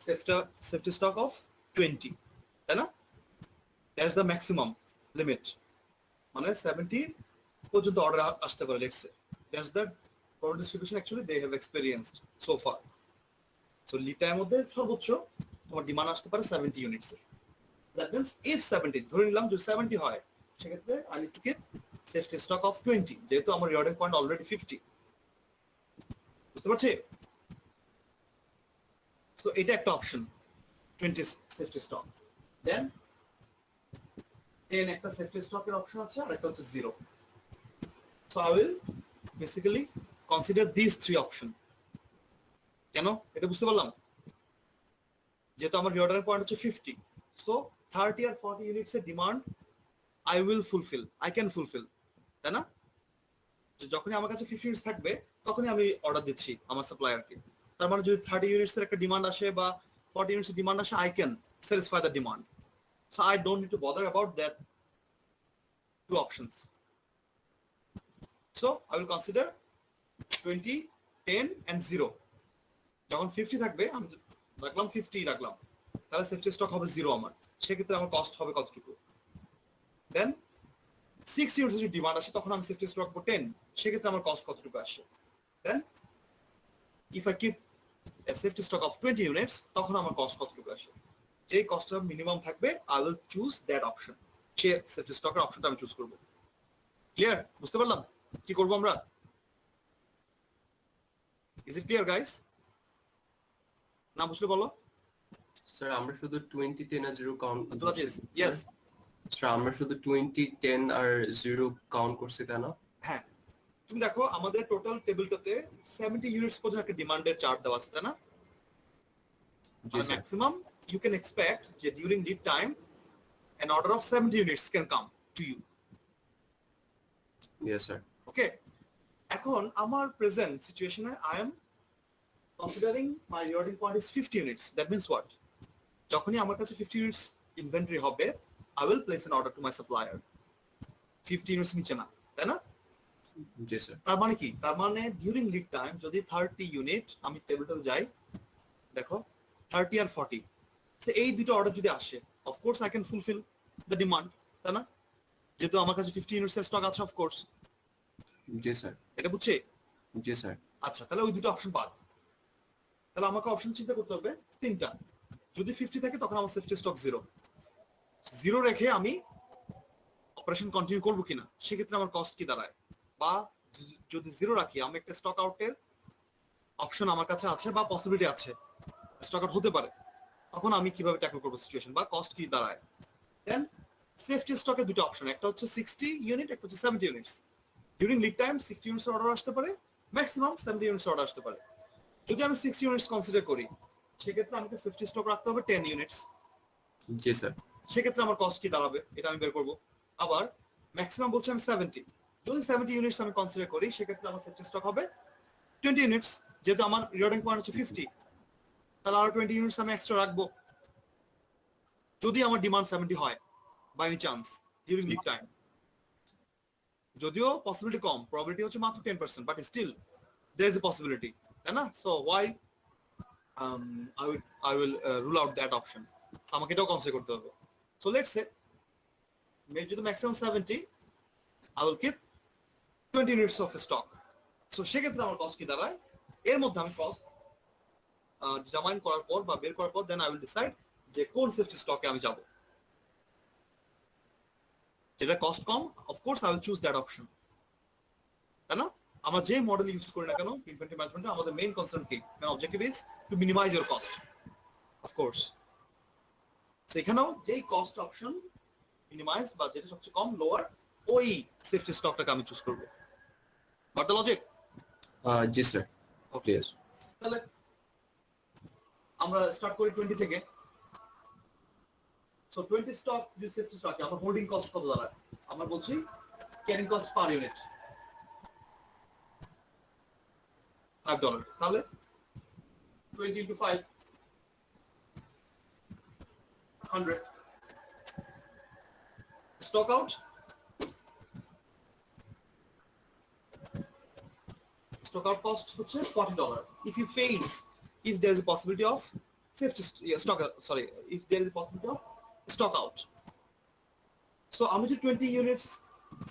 safety stock of 20, তাই না? That's the maximum limit. মানে 70 পর্যন্ত অর্ডার আসতে পারে, let's say. That's the order distribution actually they have experienced so far. So lead time মধ্যে সর্বোচ্চ তোমার ডিমান্ড আসতে পারে 70 ইউনিটস এর। That means if 70, ধরে নিলাম যদি 70 হয়, সেক্ষেত্রে I need to keep safety stock of 20, যেহেতু আমার রিঅর্ডিং পয়েন্ট অলরেডি 50। বুঝতে পারছি? সো এটা একটা অপশন, 20 সেফটি স্টক। দেন 10 একটা সেফটি স্টকের অপশন আছে, আর একটা হচ্ছে 0। So I will basically consider this 3 option. কেন এটা বুঝতে পারলাম? যেহেতু আমার রিঅর্ডারের পয়েন্ট হচ্ছে 50, সো 30 আর 40 ইউনিটস এর demand I will fulfill, I can fulfill, তাই না? যখনই আমার কাছে 50 ইউনিটস থাকবে তখনই আমি অর্ডার দিচ্ছি আমার সাপ্লায়ারকে। তার মানে যদি 30 ইউনিটস এর একটা ডিমান্ড আসে বা 40 ইউনিটস এর ডিমান্ড আসে, I can satisfy the demand. So I don't need to bother about that 2 options. So I will consider 20, 10 and 0. যখন 50 থাকবে আমি রাখলাম 50 রাখলাম, তাহলে সেফটি স্টক হবে 0 আমার। সেক্ষেত্রে আমার কস্ট হবে কতটুকু? দেন 6 ইউনিটস যদি ডিমান্ড আসে তখন আমি সেফটি স্টক রাখবো 10, সেক্ষেত্রে আমার কস্ট কতটুকু আসে? Then if I keep a safety stock of 20 units তখন আমার কস্ট কতটুকু আসে? যে কস্টটা মিনিমাম থাকবে I will choose that option, সে সেফটি স্টকের অপশনটা আমি চুজ করব। ক্লিয়ার? বুঝতে পারলাম কি করব আমরা? Is it clear guys? না বুঝলে বলো। স্যার আমরা শুধু 20, 10 আর 0 কাউন্ট। ইয়েস স্যার আমরা শুধু 20, 10 আর 0 কাউন্ট করছি, তাই না? হ্যাঁ, তুমি দেখো আমাদের টোটাল টেবিলটাতে 70 ইউনিটস পর্যন্ত একটা ডিমান্ডের চার্ট দেওয়া আছে, তাই না? Maximum you can expect that during lead time an order of 70 units can come to you. Yes sir. Okay, এখন আমার present situation I am considering my reordering point is 50 units. That means what? যখনই আমার কাছে 50 units inventory হবে, I will place an order to my supplier 50 units নিচে না, তাই না? জি স্যার। তার মানে কি? তার মানে during lead time যদি 30 ইউনিট, আমি টেবিলটাতে যাই, দেখো 30 আর 40, সো এই দুটো অর্ডার যদি আসে, of course I can fulfil the demand, তাই না? যেহেতু আমার কাছে 50 ইউনিটস স্টক আছে, অফ কোর্স। G sir. এটা বুঝছে? জি স্যার। আচ্ছা, তাহলে ওই দুটো অপশন বাদ। তাহলে আমাকে অপশন চিন্তা করতে হবে 3টা। যদি 50 থাকে তখন আমার সেফটি স্টক 0 রেখে আমি অপারেশন কন্টিনিউ করব কিনা, সেক্ষেত্রে আমার কস্ট কি দাঁড়ায়? বা যদি 0 রাখি, আমি একটা স্টক আউটের অপশন আমার কাছে আছে বা পসিবিলিটি আছে, স্টক আউট হতে পারে, তখন আমি কিভাবে ট্যাকল করব সিচুয়েশন, বা কস্ট কি দাঁড়ায়? দেন সেফটি স্টকের দুটো অপশন, একটা হচ্ছে 60 ইউনিট, একটা হচ্ছে 70 units. During lead time 60 units order আসতে পারে, ম্যাক্সিমাম 70 ইউনিটস অর্ডার আসতে পারে। যদি আমি 60 ইউনিটস কনসিডার করি, সেক্ষেত্রে আমাকে সেফটি স্টক রাখতে হবে 10 ইউনিটস। জি স্যার। সেক্ষেত্রে আমার কস্ট কি দাঁড়াবে এটা আমি বের করব। আবার ম্যাক্সিমাম বলছি আমি 70, যদি 70 ইউনিটস আমি কনসিডার করি, সেক্ষেত্রে আমার সেফটি স্টক হবে 20 ইউনিটস। যেহেতু আমার রিঅর্ডিং পয়েন্ট হচ্ছে 50, তাহলে আরো 20 ইউনিটস আমি এক্সট্রা রাখবো যদি আমার ডিমান্ড 70 হয় by any chance during lead time. যদিও পসিবিলিটি কম, প্রবাবিলিটি হচ্ছে মাত্র 10%, but still there is a possibility, তাই না? So why I will rule out that option. So আমাকে এটাও কনসিডার করতে হবে। সো লেটস সে যদি maximum 70, I will keep 20 units of stock. So সেক্ষেত্রে আমার কস্ট কি দাঁড়ায়? এর মধ্যে আমি কস্ট ডিটারমাইন করার পর বা বের করার পর দেন আই উইল ডিসাইড যে কোন সেফটি স্টকে আমি যাব। যেটা cost com, of course I will choose that option, তাই না? আমরা যে মডেল ইউজ করি না কেন ইনভেন্টরি ম্যানেজমেন্টে, আমাদের মেইন কনসার্ন কি, main objective is to minimise your cost, of course. So এখানেও যেই কস্ট অপশন মিনিমাইজ বা যেটা সবচেয়ে কম, লোয়ার, ওই সেফটি স্টকটাকে আমি চুজ করব। Got the logic? জি স্যার। ওকে, তাহলে আমরা স্টার্ট করি 20 থেকে। সো 20 স্টক যে সেফটি স্টক, আমার হোল্ডিং কস্ট কত দাঁড়ায়? আমরা বলছি ক্যারিং কস্ট পার ইউনিট $5, তাহলে 20 into 5 100 stock out, stock out cost হচ্ছে $40. If there is a possibility of safety stock sorry, if there is a possibility of stock out. So আমি যদি 20 units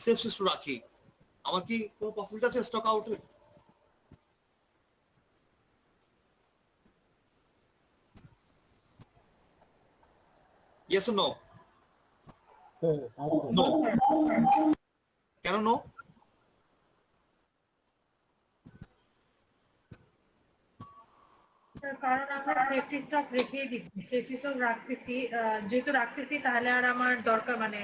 safety stock রাখি, আমার কি কোনো possibility আছে stock আউটের? Yes or no? Sir No. কেন no? কারণ আমরা সেফটি স্টক রেখেই দিচ্ছি, সেফটি স্টক রাখতেছি, যেহেতু রাখতেছি তাহলে আর আমার দরকার মানে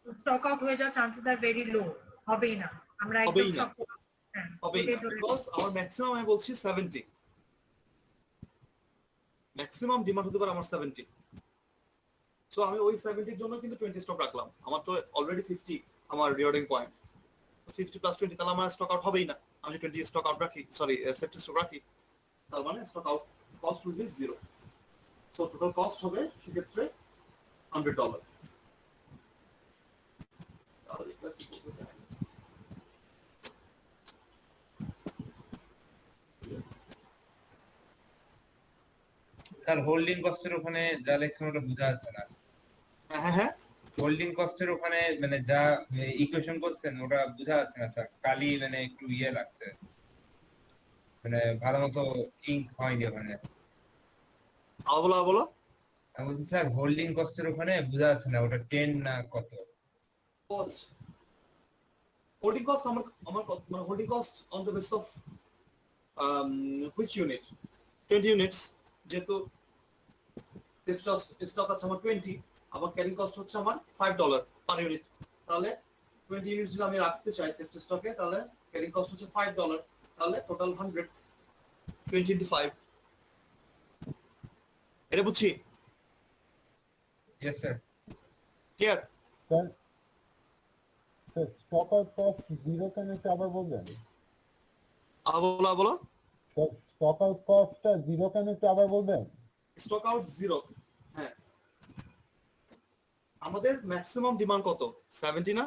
স্টক আউট হয়ে যাওয়ার চান্সেস আর ভেরি লো, হবেই না। আমরা একদম হবেই না। stock হ্যাঁ, হবেই না, এটাই ধরে বিকজ আমার ম্যাক্সিমাম আমি বলছি 70, ম্যাক্সিমাম ডিমান্ড হতে পারে আমার 70। সো আমি ওই 70 এর জন্য কিন্তু 20 স্টক রাখলাম। আমার তো অলরেডি 50 আমার রিওয়ার্ডিং পয়েন্ট, 50 প্লাস 20 তাহলে আমার স্টক আউট হবেই না। আমি যদি 20 স্টক আউট রাখি, সরি সেফটি স্টক রাখি, তার মানে stock out cost will be 0। So total cost হবে সেক্ষেত্রে $100। তাহলে এটা কি করতে হবে? স্যার হোল্ডিং কস্টের ওখানে যা লেখছেন ওটা বোঝা যাচ্ছে না। হ্যাঁ হ্যাঁ, হোল্ডিং কস্টের ওখানে মানে যা ইকুয়েশন করছেন ওটা বোঝা যাচ্ছে না স্যার, কালি মানে একটু ইয়ে লাগছে, মানে ভালো মতো ইঙ্ক হয়নি ওখানে। বলো বলো। আমি বলছি স্যার হোল্ডিং কস্টের ওখানে বোঝা যাচ্ছে না ওটা 10 না কত। হোল্ডিং কস্ট আমার মানে holding cost on the base of which unit? 20 units, যেহেতু স্টক আছে আমার 20, আমার ক্যারিং কস্ট হচ্ছে আমার $5 পার ইউনিট। তাহলে 20 ইউনিটস যদি আমি রাখতে চাই সেফটি স্টকে, তাহলে ক্যারিং কস্ট হচ্ছে $5, তাহলে টোটাল 100, 20 into 5। এটা বুঝছি? Yes sir. Clear? Sir sir stock out cost 0 কেন একটু আবার বলবেন? বলো বলো। স্যার স্টক আউট কস্টটা 0 কেন একটু আবার বলবেন? স্টক আউট 0, হ্যাঁ। আমাদের ম্যাক্সিমাম ডিমান্ড কত? 70 না?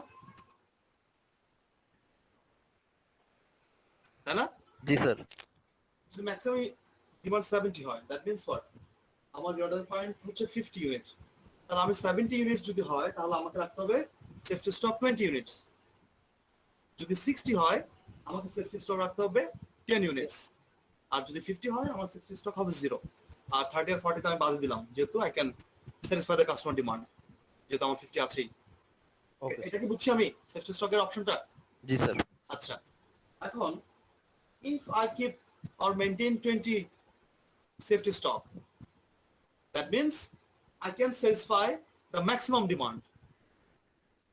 তাই না? জি স্যার। যদি ম্যাক্সিমাম ডিমান্ড 70 হয়, দ্যাট মিন্স হোয়াট? আমার অর্ডার পয়েন্ট হচ্ছে 50 ইউনিট। তাহলে আমি 70 ইউনিট যদি হয়, তাহলে আমাকে রাখতে হবে সেফটি স্টক 20 ইউনিটস। যদি 60 হয়, আমাকে সেফটি স্টক রাখতে হবে 10 ইউনিটস। আর যদি 50 হয়, আমার সেফটি স্টক হবে 0। আর 30 আর 40 তে আমি বাদ দিলাম, যেহেতু I can satisfy the customer demand, যেহেতু আমার 50 আছেই। ওকে। এটা কি বুঝছি আমি সেফটি স্টকের অপশনটা? জি স্যার। আচ্ছা, এখন if I keep or maintain 20 safety stock, that means I can satisfy the maximum demand.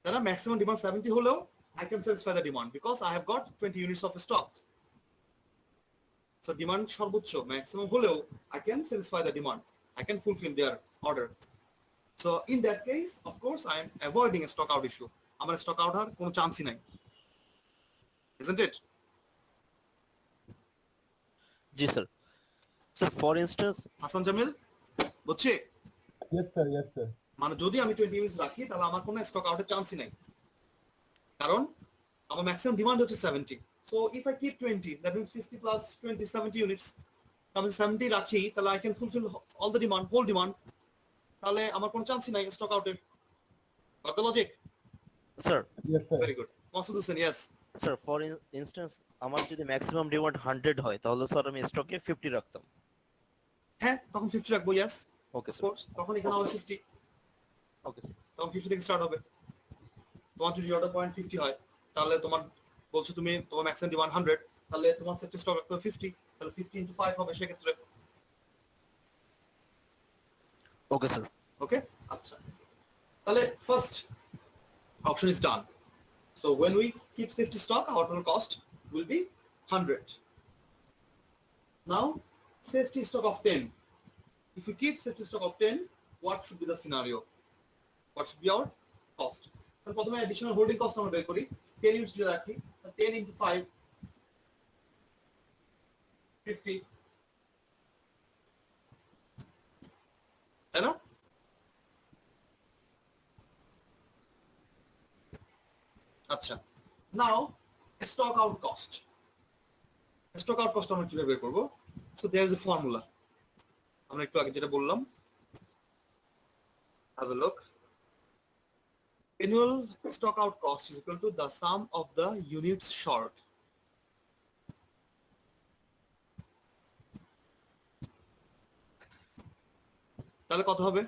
Then a maximum demand 70 হলেও I can satisfy the demand because I have got 20 units of stock. So demand সর্বোচ্চ maximum হলেও I can satisfy the demand. I can fulfill their order. So in that case, of course, I am avoiding a stock out issue. আমার stock out হওয়ার কোনো চান্সই নাই, isn't it? জি sir. Sir for instance Hasan Jamil, বুঝছি? Yes sir, yes sir. মানে যদি আমি 20 ইউনিটস রাখি, তাহলে আমার কোনো স্টক আউটের চান্সই নাই, কারণ আমার ম্যাক্সিমাম ডিমান্ড হচ্ছে 70। So if I keep 20, that means 50 plus 20, 70 units. আমি 70 রাখি, তাহলে I can fulfil all the demand, whole demand. তাহলে আমার কোনো চান্সই নাই স্টক আউটের। Got the logic? Sir. Yes sir. Very good. Masud Hossain, yes. Sir for instance আমার যদি ম্যাক্সিমাম ডিমান্ড 100 হয় তাহলে স্যার আমি স্টকে 50 রাখতাম। হ্যাঁ, তখন 50 রাখবো, yes. Okay of sir. Course, তখন এখানে হবে 50। Okay sir. তখন 50 থেকে স্টার্ট হবে। তোমার যদি অর্ডার পয়েন্ট 50 হয়, তাহলে তোমার বলছো তুমি তোমার ম্যাক্সিমাম ডিমান্ড 100, তাহলে তোমার সেফটি স্টক রাখতে হবে 50, তাহলে 50 into 5 হবে সেক্ষেত্রে। Okay sir. ওকে, আচ্ছা, তাহলে first option is done. So when we keep safety stock, our total cost will be 100. Now, safety stock of 10. If we keep safety stock of 10, what should be the scenario? What should be our cost? So, প্রথমে additional holding cost আমরা বের করি। 10 units যদি রাখি, 10 into 5, 50, তাই না? আচ্ছা, now stock out cost. Stock out cost আমরা কিভাবে বের করব? So there is a formula. আমরা একটু আগে যেটা বললাম, have a look. Annual stock out cost is equal to the sum of the units short. তাহলে কত হবে?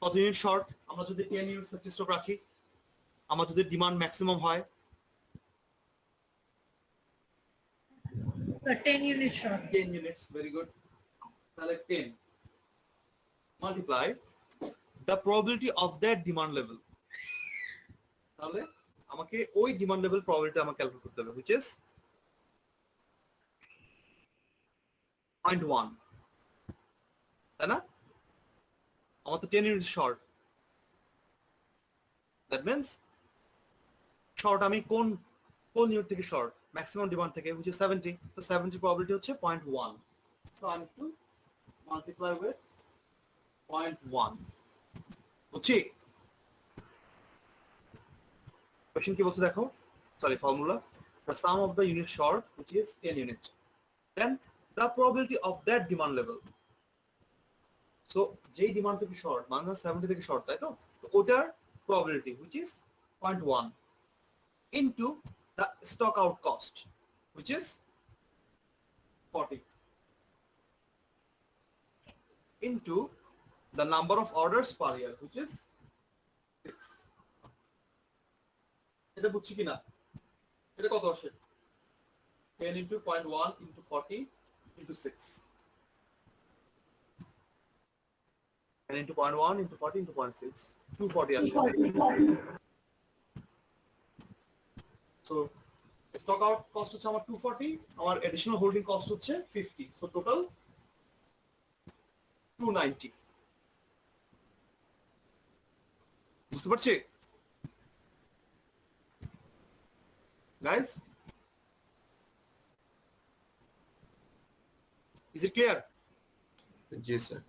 কত ইউনিট শর্ট? আমরা যদি 10 ইউনিট সেফটি স্টক রাখি, আমার যদি ডিমান্ড ম্যাক্সিমাম হয়, So 10 unit short. 10 units, very good. তাহলে 10 multiply the probability of that demand level. তাহলে আমাকে ওই ডিমান্ড লেভেল প্রবাবিলিটি আমাকে ক্যালকুলেট করতে হবে, which is 0.1, তাই না? আমার তো 10 unit short, that means short আমি কোন ইউনিট থেকে শর্ট? ম্যাক্সিমাম ডিমান্ড থেকে, which is 70. তো 70 প্রবাবিলিটি হচ্ছে 0.1, so I need to multiply with 0.1. বুঝছি? কোশ্চেন কি বলছে দেখো, sorry formula, the sum of the unit short which is 10 unit, then the probability of that demand level. So যেই demand থেকে short মানে 70 থেকে শর্ট, তাই তো? তো ওটার probability which is 0.1 into the stock out cost which is 40 into the number of orders per year which is 6. এটা বুঝছি কিনা? এটা কত আসে? 10 into 0.1 into 40 into 6. 10 into 0.1 into 40 into 0.6. 240 আসে। So stock out cost হচ্ছে আমার 240, আমার additional holding cost হচ্ছে 50. So total 290. বুঝতে পারছি? Guys, is it clear? G sir.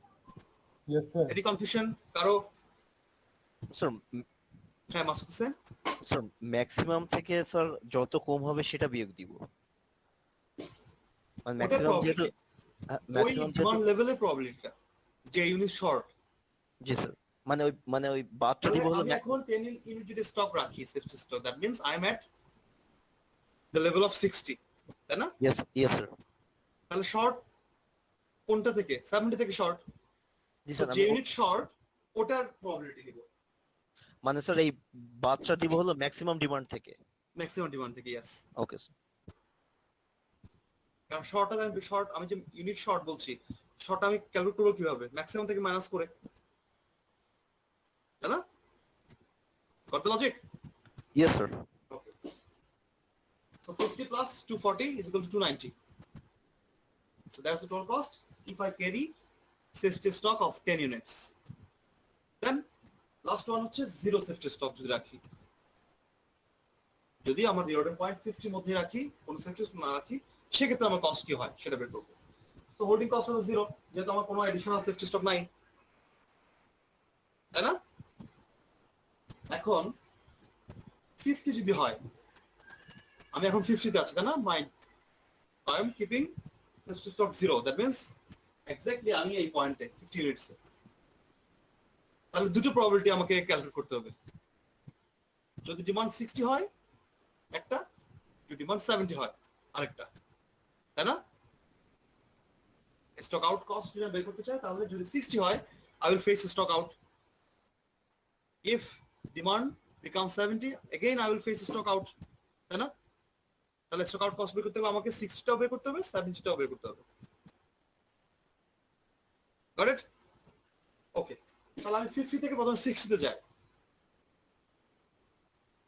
Yes, sir. Any confusion? কারো? স্যার হ্যাঁ মাসুদ হোসেন। স্যার ম্যাক্সিমাম থেকে স্যার যত কম হবে সেটা বিয়োগ দিব, মানে ম্যাক্সিমাম যেহেতু ওই ম্যাক্সিমাম ডিমান্ড লেভেলের প্রবাবিলিটিটা যে ইউনিট শর্ট, জি স্যার, মানে ওই বাদটা তাহলে দিব হলো আমি এখন 10 ইউনিট যদি স্টক রাখি, safety stock, that means I am at the level of 60, তাই না? Yes sir. তাহলে শর্ট কোনটা থেকে? 70 থেকে শর্ট। জি তো স্যার, যে ইউনিট শর্ট ওটার প্রবাবিলিটি দিব, মানে স্যার এই বাদটা দিব হলো ম্যাক্সিমাম ডিমান্ড থেকে। ম্যাক্সিমাম ডিমান্ড থেকে, ইয়েস। Okay sir. কারণ শর্ট আমি যে ইউনিট শর্ট বলছি, শর্ট আমি ক্যালকুলেট করবো কিভাবে? ম্যাক্সিমাম থেকে মাইনাস করে, তাই না? Goat the logic? Yes sir. Okay. So 50 plus 240 is equal to 290. So that's the total cost if I carry safety stock of 10 units. Then last one হচ্ছে zero safety stock যদি রাখি। যদি আমার রিওয়ার্ডের point 50 মধ্যে রাখি, কোনো সেফটি স্টক না রাখি, সেক্ষেত্রে আমার কস্ট কি হয় সেটা বের করবো। সো হোল্ডিং কস্ট হলো 0, যেহেতু আমার কোনো অ্যাডিশনাল সেফটি স্টক নাই, তাই না? এখন 50 যদি হয়, আমি এখন 50 তে আছি, তাই না? I am keeping safety stock 0, that means exactly আমি এই পয়েন্টে 50 ইউনিটসে। তাহলে দুটো প্রবাবিলিটি আমাকে ক্যালকুলেট করতে হবে। যদি ডিমান্ড 60 হয় একটা, যদি ডিমান্ড 70 হয় আরেকটা, তাই না? স্টক আউট কস্ট যদি বের করতে চাই, তাহলে যদি 60 হয় I will face stock out. If demand becomes 70, again I will face stock out, তাই না? তাহলে স্টক আউট কস্ট বের করতে হবে আমাকে 60টাও বের করতে হবে, 70টাও বের করতে হবে। Got it? ওকে, তাহলে আমি 50 থেকে প্রথমে 60 তে যাই।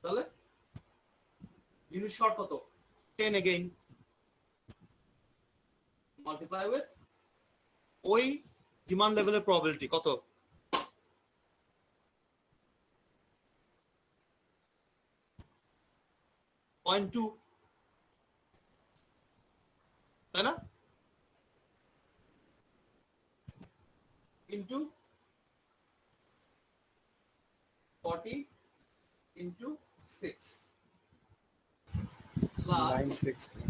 তাহলে ইউনিট শর্ট কত? 10 again multiply with ওই ডিমান্ড লেভেলের প্রবাবিলিটি কত? 0.2, তাই না? into 40 into 6 plus 960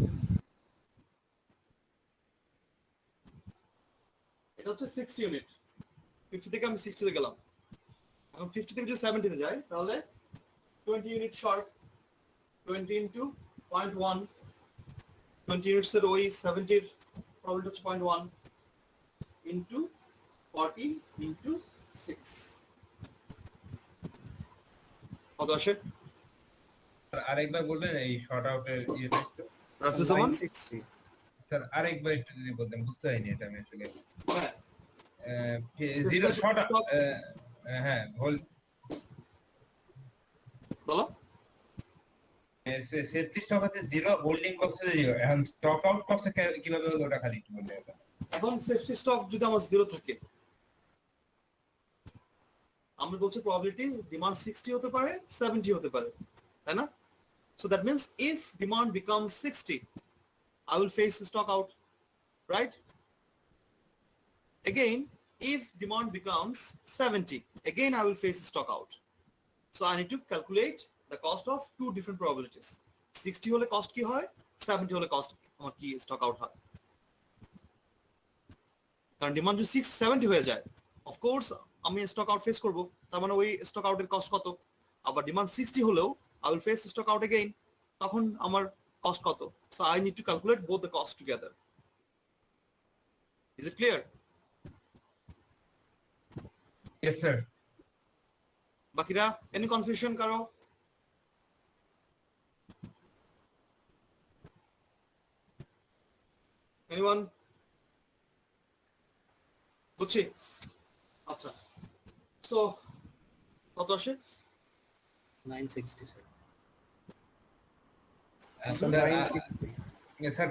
এটা হচ্ছে 60 ইউনিট। 50 থেকে আমি 60 তে গেলাম। এখন 50 থেকে যদি 70 তে যাই তাহলে 20 ইউনিট শর্ট, 20 ইনটু 0.1, 20 ইউনিটস এর ওই 70 এর প্রবলেম হচ্ছে 0.1 ইনটু 40 ইনটু 6 কত আসে? আরেকবার বলবেন এই শর্ট আউটের ইয়েটা একটু? রাফিজামান 960 স্যার আরেকবার একটু যদি বলতেন, বুঝতে হয়নি এটা আমি আসলে। হ্যাঁ জিরো শর্ট, stock হ্যাঁ হোল বলো। সেফটি স্টক আছে জিরো, হোল্ডিং কস্ট আছে জিরো, এখন স্টক আউট কস্ট কিভাবে হলো ওটা খালি একটু বললে এটা। এখন সেফটি স্টক যদি আমার 0 থাকে, আমরা বলছি প্রবাবিলিটি ডিমান্ড 60 হতে পারে, 70 হতে পারে, তাই না? So that means if demand becomes 60, I will face stock out, right? Again, if demand becomes 70, again I will face stock out. So I need to calculate the cost of two different probabilities. 60 হলে cost কি হয়, 70 হলে cost আমার কি stock out হয়। কারণ demand যদি 670 হয়ে যায়, of course আমি স্টক আউট ফেস করব, তার মানে ওই স্টক আউটের কস্ট কত। আবার ডিমান্ড 60 হলেও I will face stock out again, তখন আমার কস্ট কত। So I need to calculate both the costs together. Is it clear? Yes sir. বাকিরা any confusion কারো? Anyone? বুঝছি। আচ্ছা, সো কত আসে? 960 স্যার। আসলে 960 স্যার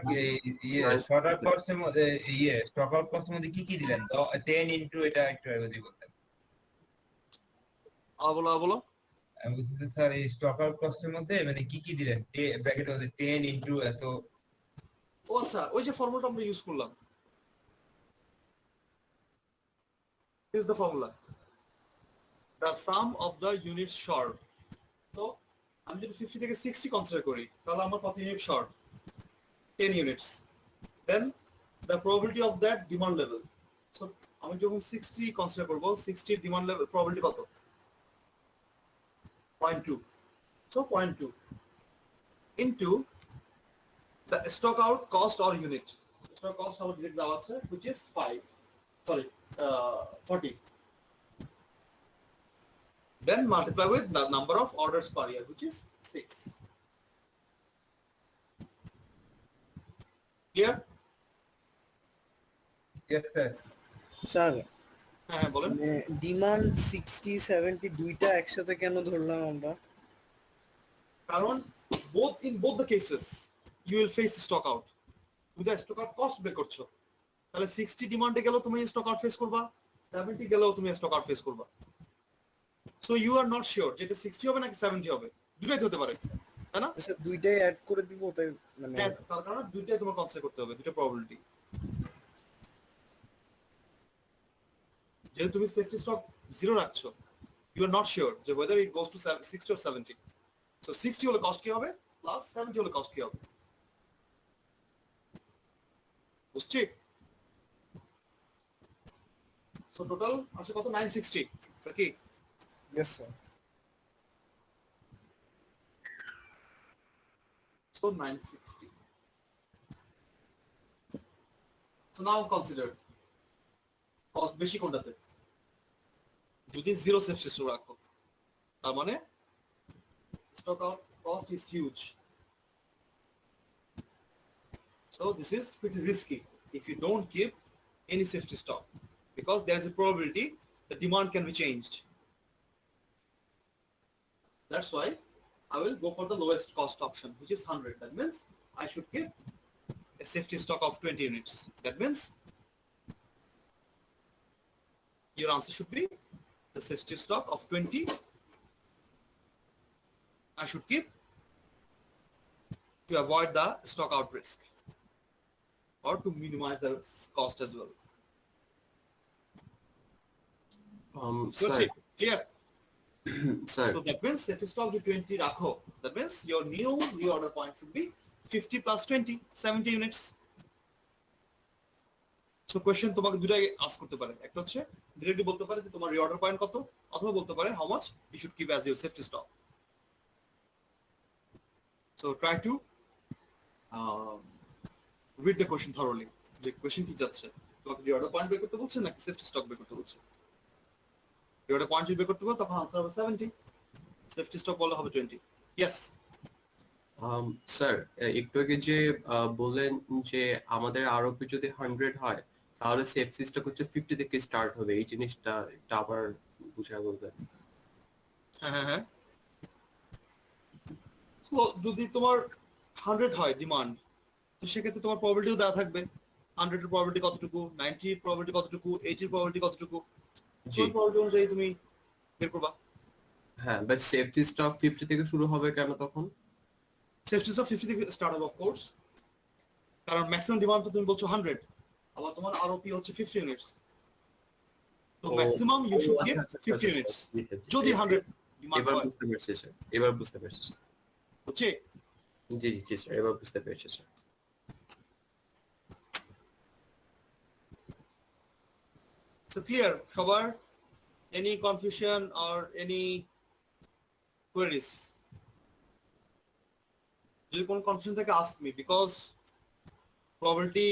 ইয়ে শর্ট আউট কস্টের মধ্যে ইয়ে স্টক আউট কস্টের মধ্যে কি কি দিলেন? তো 10 ইনটু এটা একটু আগে যদি বলতেন। বলো। আমি বলছি যে স্যার এই স্টক আউট কস্টের মধ্যে মানে কি কি দিলেন? ব্র্যাকেটের মধ্যে 10 ইনটু এত। ও আচ্ছা, ওই যে ফর্মুলাটা আমরা ইউজ করলাম, is the formula, the sum of the units short. তো আমি যদি 50 থেকে 60 কনসিডার করি তাহলে আমার কত unit short? 10 units. Then the probability of that demand level. So আমি যখন 60 কনসিডার করব, 60 এর ডিমান্ড লেভেল প্রবাবিলিটি কত? 0.2. So 0.2 into the stock out cost or unit. Stock cost our direct দেওয়া আছে, which is 40. Then multiply with the number of orders per year, which is 6. Clear? Yes sir. Sir হ্যাঁ বলেন। Demand 60 70 দুইটা একসাথে কেন ধরলাম আমরা? কারণ in both the cases you will face stock out. তুমি তো stock out cost বের করছো, তাহলে 60 ডিমান্ডে গেলেও তুমি stock out ফেস করবা, 70 গেলেও তুমি stock out ফেস করবা। So you are not sure যে এটা 60 হবে নাকি 70 হবে, দুটোই হতে পারে, তাই না? স্যার দুইটাই অ্যাড করে দিব, তাই মানে হ্যাঁ, তার কারণে দুইটাই তোমার কনসিডার করতে হবে, দুটো প্রবাবিলিটি। যেহেতু তুমি সেফটি স্টক 0 রাখছো, you are not sure যে whether it goes to 60 or 70. So 60 হলে কস্ট কি হবে, প্লাস 70 হলে কস্ট কি হবে, বুঝছি? সো টোটাল আসলে কত? 960 কি? Yes sir. So 960. So now consider cost বেশি কোনটাতে? যদি 0 সেফটি স্টক রাখো, তার মানে stock out cost is huge. So this is pretty risky if you don't keep any safety stock, because there is a probability the demand can be changed. That's why I will go for the lowest cost option, which is 100. That means I should keep a safety stock of 20 units. That means your answer should be the safety stock of 20 I should keep to avoid the stock out risk or to minimize the cost as well. So Sir, clear? sir, So that means safety stock to 20 rakho. That means your new reorder point should be 50 plus 20, 70 units. So question তোমাকে দুটাই ask করতে পারে, একটা হচ্ছে directly বলতে পারে যে তোমার রিঅর্ডার পয়েন্ট কত, অথবা বলতে পারে how much you should keep as your safety stock. So try to read the question thoroughly, যে কোয়েশ্চেন কি যাচ্ছে, তোমাকে রিঅর্ডার পয়েন্ট বের করতে বলছে নাকি সেফটি স্টক বের করতে বলছে। রিঅর্ডার পয়েন্ট যদি বের করতে বলো তখন আনসার হবে 70, সেফটি স্টক বলা হবে 20। ইয়েস। স্যার একটু আগে যে বললেন যে আমাদের আরোপি যদি 100 হয় তাহলে সেফটি স্টক হচ্ছে 50 থেকে স্টার্ট হবে, এই জিনিসটা এটা আবার বুঝায় বলবেন। হ্যাঁ হ্যাঁ হ্যাঁ। সো যদি তোমার 100 হয় ডিমান্ড, তো সেক্ষেত্রে তোমার প্রবাবিলিটিও দেওয়া থাকবে, 100 এর প্রবাবিলিটি কতটুকু, 90 এর প্রবাবিলিটি কতটুকু, 80 এর প্রবাবিলিটি কতটুকু, জি। সেই প্রবাবিলিটি অনুযায়ী তুমি বের করবা। হ্যাঁ, বাট সেফটি স্টক 50 থেকে শুরু হবে কেন তখন? সেফটি স্টক 50 থেকে স্টার্ট হবে অফ কোর্স, কারণ ম্যাক্সিমাম ডিমান্ড তো তুমি বলছো 100, আবার তোমার আরওপি হচ্ছে 50 ইউনিটস, তো ও, ম্যাক্সিমাম ইউ শুড গেট আচ্ছা, 50 আচ্ছা, ইউনিটস জি, স্যার, জি, যদি স্যার। 100 ডিমান্ড এবার হয়, বুঝতে পেরেছি স্যার, এবার বুঝতে পেরেছি স্যার। বুঝছি? জি জি জি স্যার, এবার বুঝতে পেরেছি স্যার। সো ক্লিয়ার সবার? Any confusion or any queries? যদি কোনো কনফিউশন থাকে ask me, because probability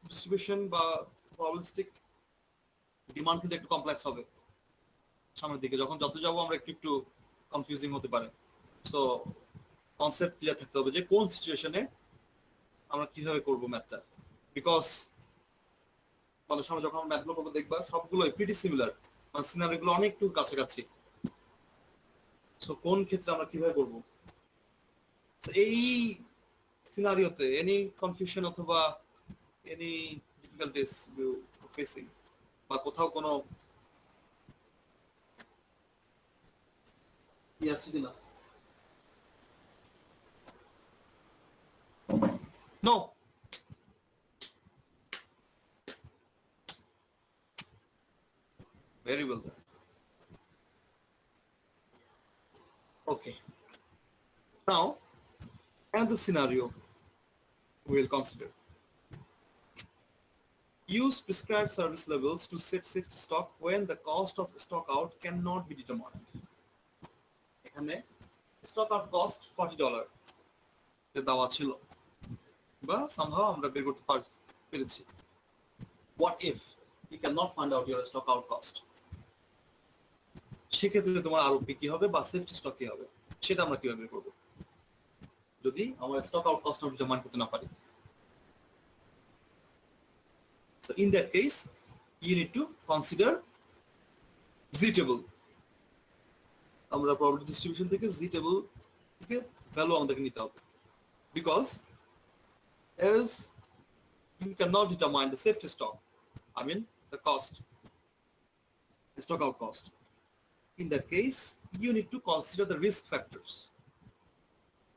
distribution বা প্রবাবিলিস্টিক ডিমান্ড কিন্তু একটু কমপ্লেক্স হবে সামনের দিকে, যখন যত যাবো আমরা একটু একটু কনফিউজিং হতে পারে। সো কনসেপ্ট ক্লিয়ার থাকতে হবে যে কোন সিচুয়েশনে আমরা কিভাবে করবো ম্যাথটা, বিকজ মানে সামনে যখন আমরা ম্যাথগুলো করবো দেখবা সবগুলোই প্রিটি সিমিলার, মানে সিনারিগুলো অনেক একটু কাছাকাছি। সো কোন ক্ষেত্রে আমরা কিভাবে করবো, এই সিনারিওতে এনি কনফিউশন অথবা এনি ডিফিকাল্টিস ইউ ফেসিং, বা কোথাও কোনো আছে কিনা? No? Very well done. Okay. Now, another scenario we will consider. Use prescribed service levels to set safety stock when the cost of stock out cannot be determined. এখানে stock out cost $40 এর দেওয়া ছিল, বা somehow আমরা বের করতে পেরেছি। What if you cannot find out your stock out cost? সেক্ষেত্রে তোমার আরওপি কি হবে বা সেফটি স্টক কি হবে, সেটা আমরা কিভাবে বের করবো যদি আমরা স্টক আউট কস্ট ডিটারমাইন করতে না পারি। So in that case, you need to consider Z table. আমরা প্রবাবিলিটি ডিস্ট্রিবিউশন থেকে Z table থেকে ভ্যালু আমাদেরকে নিতে হবে, because as you cannot determine the safety stock, I mean the cost, the stock out cost. In that case, you need to consider the risk factors.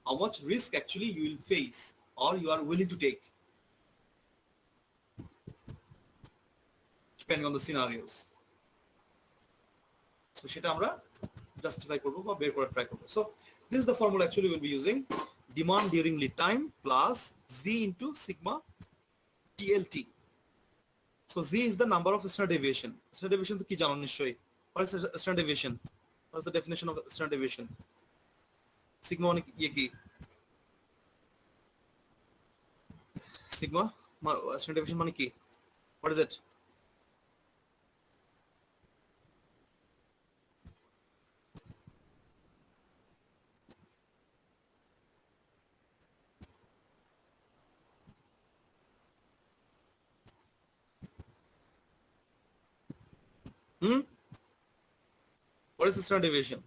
How much risk actually you will face or you are willing to take, depending on the scenarios. So সেটা আমরা justify করবো বা বের করার try করবো। So this is the formula actually we'll be using: demand during lead time plus Z into sigma TLT. So Z is the number of standard deviation. Standard deviation তো কি জানো নিশ্চয়ই? What is standard deviation? What is the definition of standard deviation? Sigma মানে কি? Sigma standard deviation মানে কি? What is it? What is the standard deviation?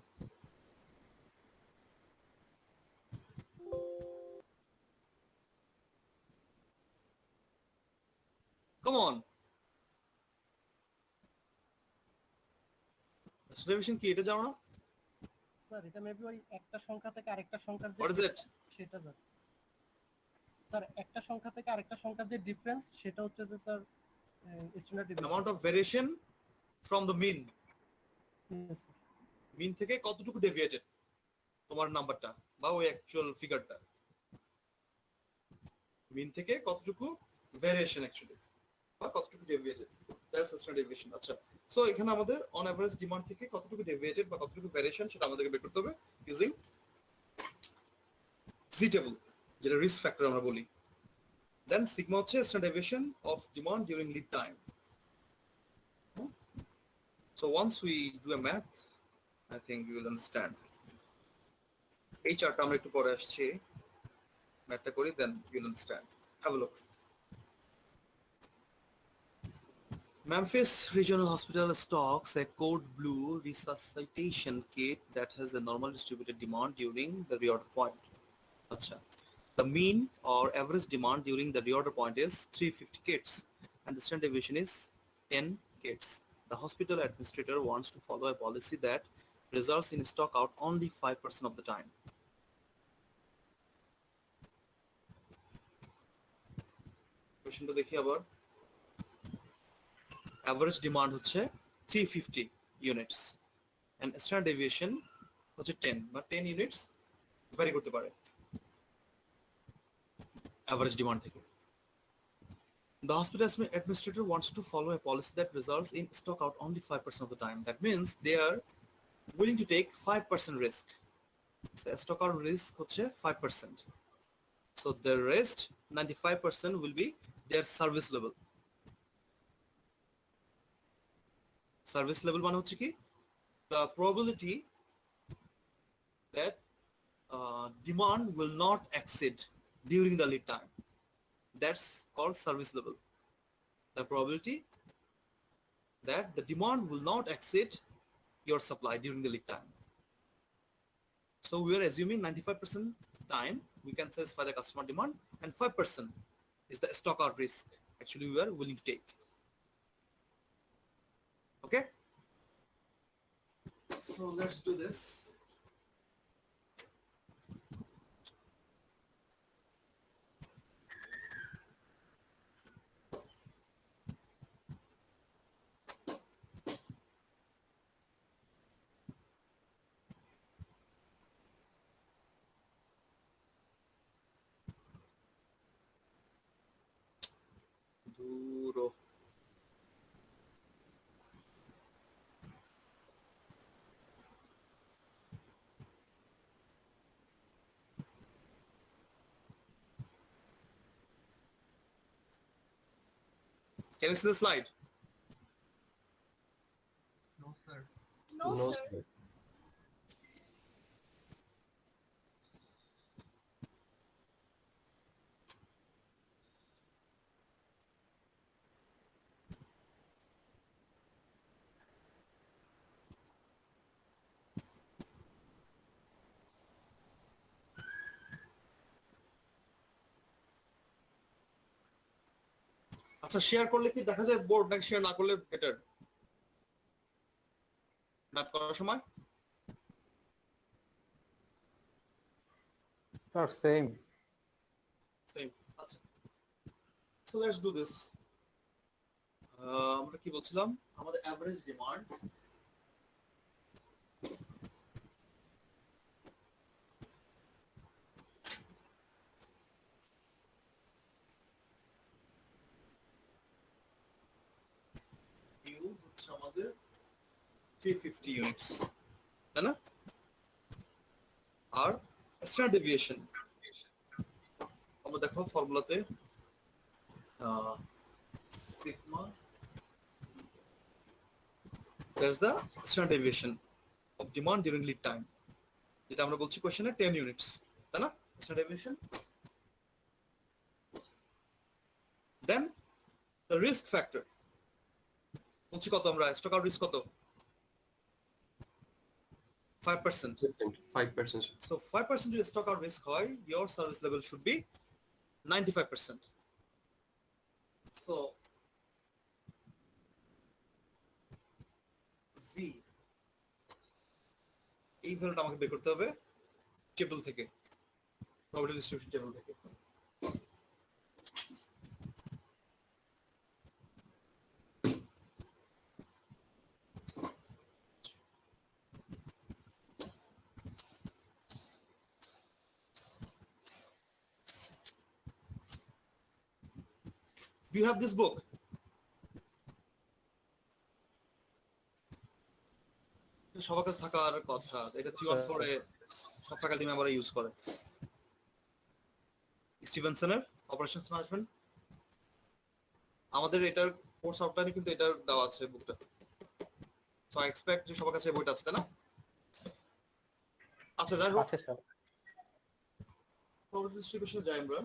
Come on. Standard deviation কি এটা জানো না? স্যার এটা মেবি ওই একটা সংখ্যা থেকে আরেকটা সংখ্যার যে What is it? সেটা স্যার। স্যার একটা সংখ্যা থেকে আরেকটা সংখ্যার যে ডিফারেন্স সেটা হচ্ছে যে sir standard An division. amount of variation from the mean. Yes sir. Mean থেকে কতটুকু ডেভিয়েটেড তোমার নাম্বারটা বা ওই অ্যাকচুয়াল ফিগারটা, মিন থেকে কতটুকু ভ্যারিয়েশন অ্যাকচুয়ালি। বা কতটুকু ডেভিয়েটেড, দ্যাটস স্ট্যান্ডার্ড ডেভিয়েশন। আচ্ছা, সো এখানে আমাদের অন এভারেজ ডিমান্ড থেকে কতটুকু ডেভিয়েটেড বা কতটুকু ভ্যারিয়েশন সেটা আমাদেরকে বের করতে হবে ইউজিং জি টেবল, যেটা রিস্ক ফ্যাক্টর আমরা বলি। দেন সিগমা হচ্ছে standard deviation of demand during lead time. So once we do a math, I think you will understand. এই চার্টটা আমরা একটু পরে আসছি, ম্যাথটা করি, then you'll understand. Have a look. Memphis Regional Hospital stocks a code blue resuscitation kit that has a normal distributed demand during the reorder point. Acha. The mean or average demand during the reorder point is 350 kits and the standard deviation is 10 kits. The hospital administrator wants to follow a policy that results in stock out only 5% of the time. Questionটা দেখি আবার। Average demand হচ্ছে 350 units and standard deviation হচ্ছে 10 বা 10 units vary করতে পারে average demand থেকে। The hospital administrator wants to follow a policy that results in stock out only 5% of the time. That means they are willing to take 5% risk. So stock out risk হচ্ছে 5%. So the rest 95% will be their service level. Service level মানে হচ্ছে কি? The probability that demand will not exceed during the lead time. That's called service level. The probability that the demand will not exceed your supply during the lead time. So we are assuming 95% time we can satisfy the customer demand and 5% is the stock out risk actually we are willing to take. Okay? So let's do this. Duro. Can you see the slide? No, sir. No, sir. আচ্ছা, share করলে কি দেখা যায় board, নাকি share না করলে better math করার সময়? Sir, same. সেম। আচ্ছা, সো লেটস ডু দিস। আমরা কি বলছিলাম? আমাদের অ্যাভারেজ ডিমান্ড ইউ হচ্ছে আমাদের 350 ইউনিটস, তাই না? আর স্ট্যান্ডার্ড ডেভিয়েশন আমরা দেখো ফর্মুলাতে sigma, that's the standard deviation of demand during lead time, যেটা আমরা বলছি কোশ্চেনে 10 ইউনিটস, তাই না? Standard deviation. Then the risk factor বলছি কত আমরা, স্টক আউট রিস্ক কত? 5%. 5%. So 5% যদি stock out risk হয়, your service level should be 95%. So Z এই ভ্যালুটা আমাকে বের করতে হবে টেবিল থেকে, প্রবাবিলিটি ডিস্ট্রিবিউশন টেবিল থেকে। Do you have this book? সবার কাছে থাকার কথা, এটা 314 এ সব ফ্যাকাল্টি মেম্বাররা ইউজ করে। স্টিভেনসনের অপারেশনস ম্যানেজমেন্ট, আমাদের এটার কোর্স আউটলাইনে কিন্তু এটার দেওয়া আছে বুকটা। সো আই এক্সপেক্ট যে সবার কাছে এই বইটা আছে, তাই না? আচ্ছা যাই হোক, আছে স্যার। পরবর্তী ডিস্ট্রিবিউশনে যাই আমরা।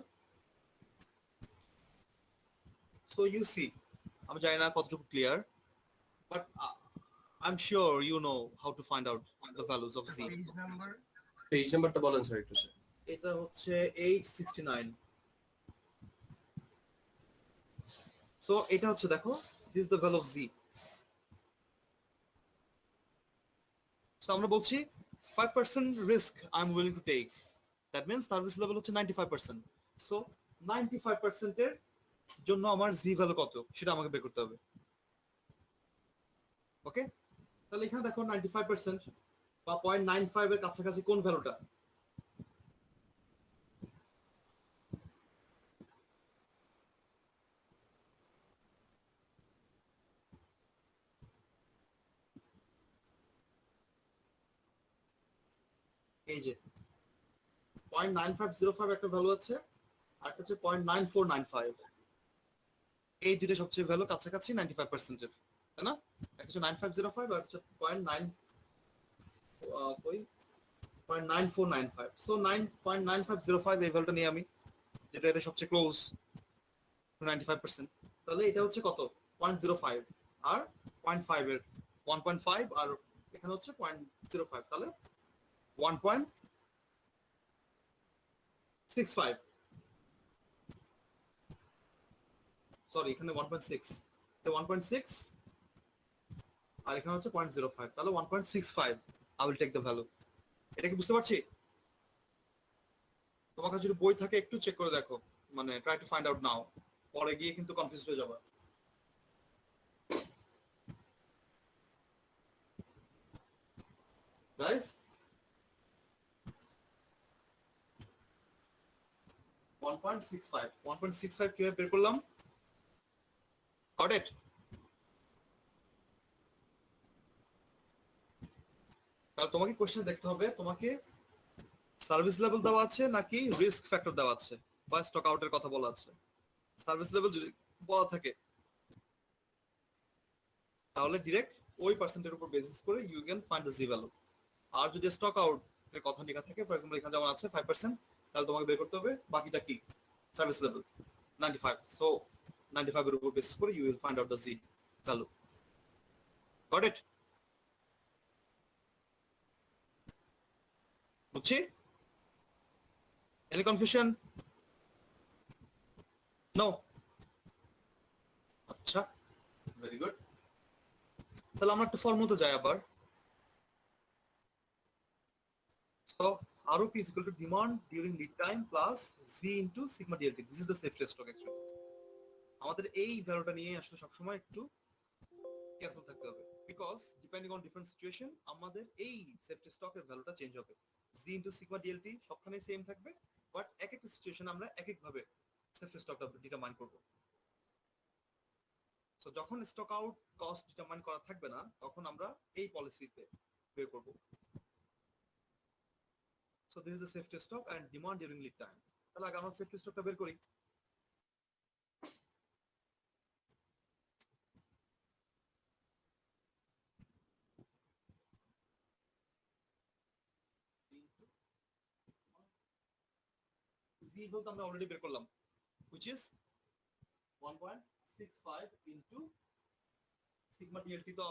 সো ইউ সি, আমি জানি না কতটুকু clear, but I am sure you know how to find out the values of G. Page নাম্বারটা বলেন স্যার একটু স্যার। এটা হচ্ছে 869। সো এটা হচ্ছে দেখো, this is the value of G. So আমরা বলছি 5% risk I am willing to take, that means service level হচ্ছে 95%। সো 95% এর জন্য আমার জি ভ্যালু কত সেটা আমাকে বের করতে হবে। ওকে, তাহলে এখানে দেখো 95% বা 0.95 এর কাছাকাছি কোন ভ্যালুটা? এই যে 0.9505 একটা ভ্যালু আছে, আর একটা হচ্ছে 0.9495। এই দুটো সবচেয়ে ভ্যালু কাছাকাছি 95% এর, তাই না? একটা হচ্ছে 9505 আর একটা হচ্ছে 0.9495। সো 9.9505 এই ভ্যালুটা নিয়ে আমি, যেটা এতে সবচেয়ে ক্লোজ টু 95%, তাহলে এটা হচ্ছে কত? 0.05 আর 0.5 এর 1.5, আর এখানে হচ্ছে 0.05, তাহলে 1.65। সরি, এখানে 1.6, এটা 1.6 আর এখানে হচ্ছে 0.05, তাহলে 1.65 I will take the value. এটা কি বুঝতে পারছি? তোমার কাছে যদি বই থাকে একটু চেক করে দেখো, মানে try to find out now, পরে গিয়ে কিন্তু কনফিউজ হয়ে যাবে। গাইস 1.65 কিভাবে বের করলাম? Got it? তাহলে তোমাকে কোশ্চেন দেখতে হবে, তোমাকে সার্ভিস লেভেল দেওয়া আছে নাকি রিস্ক ফ্যাক্টর দেওয়া আছে বা স্টক আউটের কথা বলা আছে। সার্ভিস লেভেল যদি বলা থাকে তাহলে ডিরেক্ট ওই পার্সেন্টের উপর বেসিস করে you can find the Z value. আর যদি স্টক আউট এর কথা লেখা থাকে, ফর এক্সাম্পল এখানে যেমন আছে 5%, তাহলে তোমাকে বের করতে হবে বাকিটা কি, সার্ভিস লেভেল 95। সো 95 এর উপর বেসিস করে you will find out the Z value. Got it? বুঝছি? Any confusion? নো? আচ্ছা, ভেরি গুড। তাহলে আমরা একটু ফর্মুলাতে যাই আবার। So ROP is equal to demand during lead time plus Z into sigma DLT. This is the safety stock actually. আমাদের এই ভ্যালুটা নিয়ে আসলে সবসময় একটু কেয়ারফুল থাকতে হবে, because depending on different situation আমাদের এই সেফটি স্টকের ভ্যালুটা চেঞ্জ হবে। Z into sigma DLT সবখানে সেম থাকবে, বাট এক একটা সিচুয়েশন আমরা এক এক ভাবে সেফটি স্টকটা ডিটারমাইন করব। সো যখন স্টক আউট কস্ট ডিটারমাইন করা থাকবে না, তখন আমরা এই পলিসিতে বের করব। So this is the safety stock and demand during lead time. তাহলে আগে আমরা সেফটি স্টকটা বের করি। Z বলতে আমরা অলরেডি বের করলাম, which is 1.65 into sigma DLT তো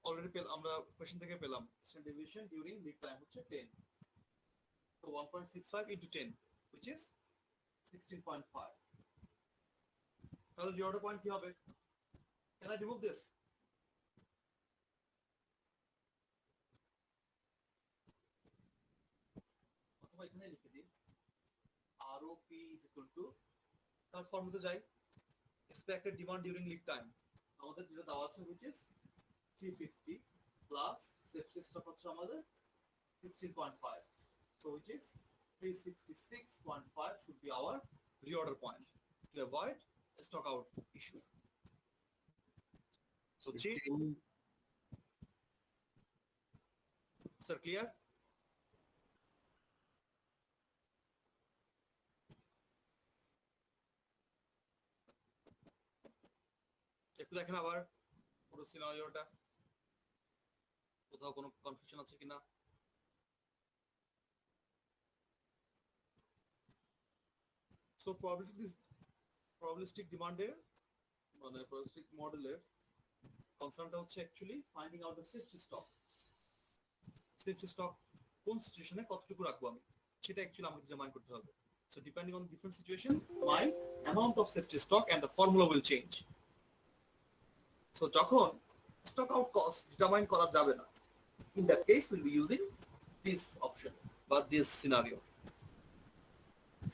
অলরেডি আমরা কোশ্চেন থেকে পেলাম, standard deviation during lead time হচ্ছে 10। তো 1.65 into 10 which is 16.5। তাহলে রিঅর্ডার পয়েন্ট কি হবে? Can I remove this? অথবা এখানে লিখে দিন ROP is equal to, তার ফর্মুলাতে যাই, expected demand during lead time আমাদের যেটা দেওয়া আছে which is 350 plus safety stock হচ্ছে আমাদের 16.5, so which is 366.5 should be our reorder point to avoid stock out issue. So G sir clear? একটু দেখেন আবার পুরো সিনারিওটা, কোথাও কোনো কনফিউশন আছে কিনা। সো প্রবাবিলিস্টিক ডিমান্ডের মানে প্রবাবিলিস্টিক মডেলের কনসার্নটা হচ্ছে actually finding out the safety stock. Safety stock কোন সিচুয়েশনে কতটুকু রাখবো আমি, সেটা অ্যাকচুয়ালি আমাকে ডিটারমাইন করতে হবে। So depending on different situation my amount of safety stock and the formula will change. So যখন স্টক আউট কস্ট ডিটারমাইন করা যাবে না, in that case we'll be using this option but this scenario.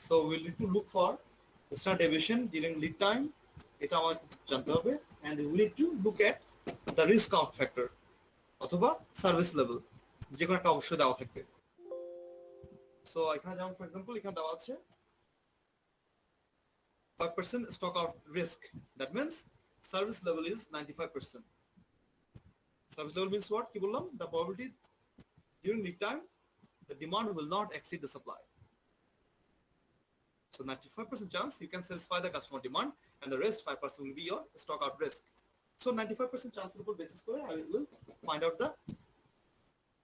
So we'll need to look for the standard deviation during lead time, এটা আমাদের জানতে হবে, and we need to look at the risk out factor অথবা service level, যে কোনো একটা অবশ্যই দেওয়া থাকবে। সো এখানে যেমন ফর এক্সাম্পল এখানে দেওয়া আছে 5% stock out risk, that means service level is 95%. Service level means what? কি বললাম? The probability during lead time the demand will not exceed the supply. So 95% chance you can satisfy the customer demand, and the rest 5% will be your stock out risk. So 95% chance এর উপর basis করে I will find out the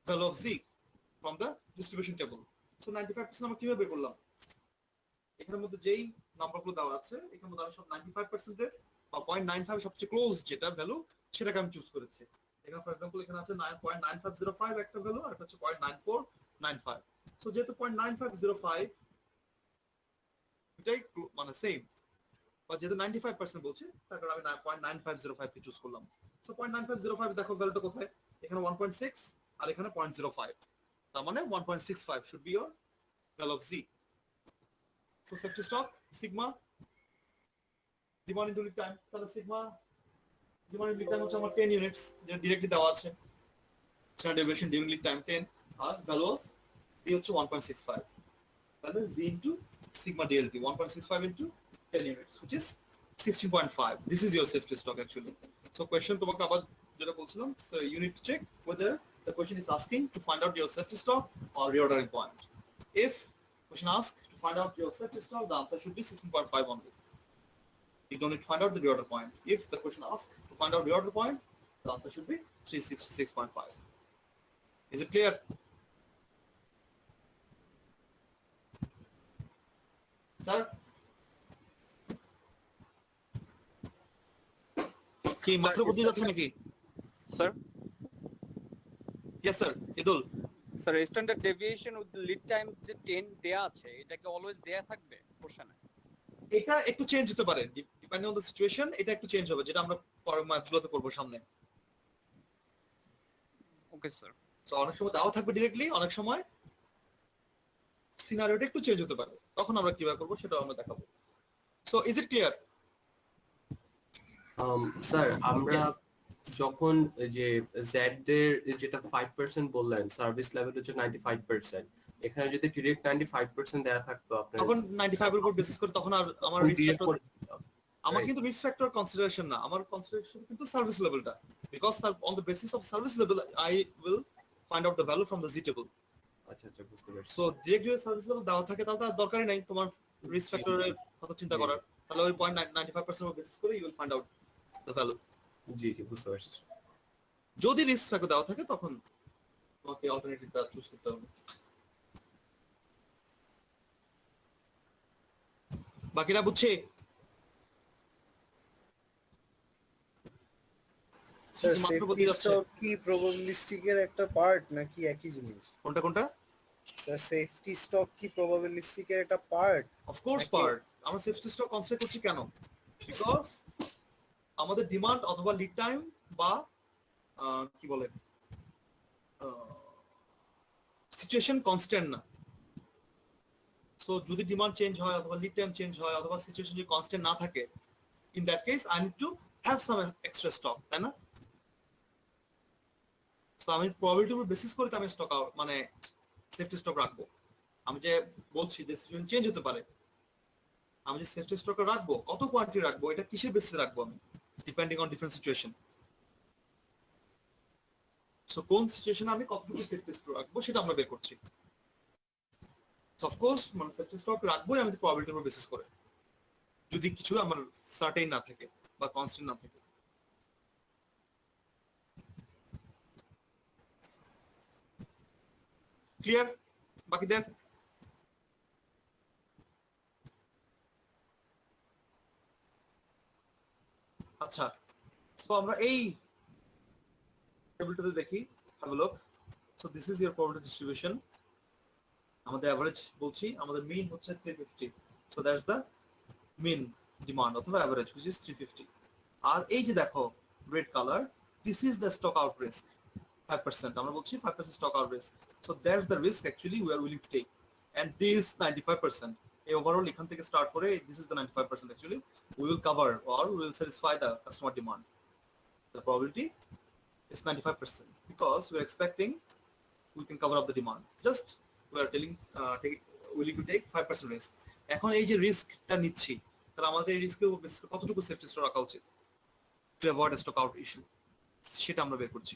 value of Z from the distribution table. So 95% আমরা কিভাবে বের করলাম? এখানের মধ্যে যেই নাম্বারগুলো দেওয়া আছে এখানের মধ্যে আমি সব 95% এর বা 0.95 সবচেয়ে ক্লোজ যেটা ভ্যালু সেটাকে আমি চুজ করেছি। এখানে ফর এক্সাম্পল এখানে আছে 9.9505 একটা ভ্যালু, আর একটা হচ্ছে 0.9495। সো যেহেতু 0.9505 এটাই মানে সেম, বা যেহেতু 95% বলছে তার কারণে আমি 0.9505 কে চুজ করলাম। সো 0.9505 দেখো ভ্যালুটা কোথায়, এখানে 1.6 আর এখানে 0.05, তার মানে 1.65 should be your value of Z. So safety stock sigma demand into lead time, তাহলে sigma demand into lead time হচ্ছে আমার 10 units, যেটা ডিরেক্টলি দেওয়া আছে। standard deviation during lead time 10 R value of D হচ্ছে 1.65, তাহলে Z into sigma DLT 1.65 into 10 units which is 16.5. This is your safety stock actually. So question তোমাকে আবার যেটা বলছিলাম, so you need to check whether the question is asking to find out your safety stock or reordering point. If question asks to find out your safety stock, the answer should be 16.5 only. You don't need to find out the reorder point. If the question asks to find out the reorder point, the answer should be 366.5. Is it clear? Sir? কি মাত্র বুঝতে যাচ্ছে নাকি? Sir, Yes sir, Eid ul. sir, standard deviation with the lead time যে 10 দেয়া আছে, এটা কি অলওয়েজ দেয়া থাকবে কোশ্চেনে? এটা একটু চেঞ্জ হতে পারে ডিপেন্ডিং অন দ্য সিচুয়েশন, এটা একটু চেঞ্জ হবে যেটা আমরা পরের ম্যাথগুলোতে করব সামনে। Okay sir. সো অনেক সময় দেওয়া থাকবে ডিরেক্টলি, অনেক সময় সিনারিওটা একটু চেঞ্জ হতে পারে, তখন আমরা কিভাবে করব সেটা আমরা দেখাবো। So is it clear? Sir আমরা Yes. যখন যে জেড এর যেটা 5% বললেন সার্ভিস লেভেল হচ্ছে 95%, এখানে যদি ডিরেক্ট 95% দেয়া থাকতো আপনার তখন 95 এর উপর বেসিস করে তখন আর আমার রিস্ক direct ফ্যাক্টর, করে- আমার কিন্তু রিস্ক ফ্যাক্টর কনসিডারেশন না, আমার কনসিডারেশন কিন্তু সার্ভিস লেভেলটা, because on the basis of service level I will find out the value from the G table. আচ্ছা আচ্ছা বুঝতে পারছি। সো ডিরেক্ট যদি সার্ভিস লেভেল দেওয়া থাকে তাহলে তার দরকারই নাই তোমার রিস্ক ফ্যাক্টরের কথা চিন্তা করার, তাহলে ওই 0.95% এর বেসিস করে you will find out the value. জি জি বুঝতে পারছি। যদি রিস্ক ফ্যাক্টর দেওয়া থাকে তখন তোমাকে অল্টারনেটিভটা চুজ করতে হবে। বাকিরা বুঝছে? স্যার মাত্র বলতে সেফটি যাচ্ছে। স্টক কি প্রবাবিলিস্টিক এর একটা পার্ট নাকি একই জিনিস? কোনটা কোনটা? স্যার সেফটি স্টক কি প্রবাবিলিস্টিক এর একটা পার্ট? অফ কোর্স নাকি- পার্ট। আমরা সেফটি স্টক কনসিডার করছি কেন? বিকজ আমাদের ডিমান্ড অথবা লিড টাইম বা কি বলে সিচুয়েশন কনস্ট্যান্ট না। সো যদি ডিমান্ড চেঞ্জ হয় অথবা লিড টাইম চেঞ্জ হয় অথবা সিচুয়েশন যদি কনস্ট্যান্ট না থাকে, in that case I need to have some extra stock, তাই না? সো আমি প্রবাবিলিটির উপর বেসিস করে আমি স্টক আউট মানে সেফটি স্টক রাখবো। আমি যে বলছি যে সিচুয়েশন চেঞ্জ হতে পারে, আমি যে সেফটি স্টক রাখবো কত কোয়ান্টিটি রাখবো এটা কিসের বেসিসে রাখবো আমি, depending on different situation. So কোন সিচুয়েশনে আমি কতটুকু সেফটি স্টক রাখবো সেটা আমরা বের করছি। অফকোর্স মানে সেফটি স্টক রাখবোই আমি প্রবাবিলিটির উপর বেসিস করে, যদি কিছু আমার সার্টেন না থাকে বা কনস্ট্যান্ট না থাকে। ক্লিয়ার বাকিদের? আচ্ছা, সো আমরা এই টেবিলটাতে দেখি, have look. So this is your probability distribution. আমাদের অ্যাভারেজ বলছি, আমাদের মিন হচ্ছে 350, so that's the mean demand অথবা অ্যাভারেজ হুইচ ইজ 350। আর এই যে দেখো red colour, this is the stock out risk 5%। আমরা বলছি 5% stock out risk. So that's the risk actually we are willing to take, and this 95%। এই overall এখান থেকে স্টার্ট করে this is the 95% actually we will cover or we will satisfy the customer demand. The probability is 95% because we are expecting we can cover up the demand. Just we are willing to take 5% risk. এখন এই যে রিস্কটা নিচ্ছি, তাহলে আমাদের এই রিস্কে কতটুকু safety stock রাখা উচিত to avoid stock out issue, সেটা আমরা বের করছি।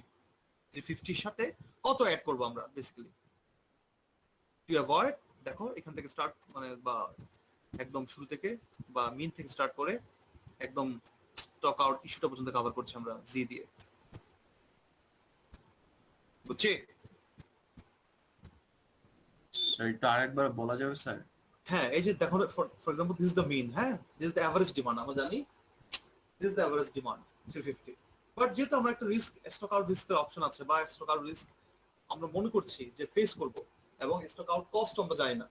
350 সাথে কত অ্যাড করব আমরা বেসিক্যালি টু অ্যাভয়েড। দেখো এখান থেকে স্টার্ট মানে বা একদম শুরু থেকে বা মিন থেকে স্টার্ট করে একদম স্টক আউট ইস্যুটা পর্যন্ত কভার করছি আমরা জি দিয়ে, বুঝছি? স্যার একটু আরেকবার বলা যাবে স্যার? হ্যাঁ, এই যে দেখো for example this is the mean, হ্যাঁ this is the average demand, আমরা জানি this is the average demand 350। But যেহেতু আমরা একটা রিস্ক স্টক আউট রিস্কের অপশন আছে বা স্টক আউট রিস্ক আমরা মনে করছি যে ফেস করব, এবং স্টক আউট কস্ট আমরা জানি না,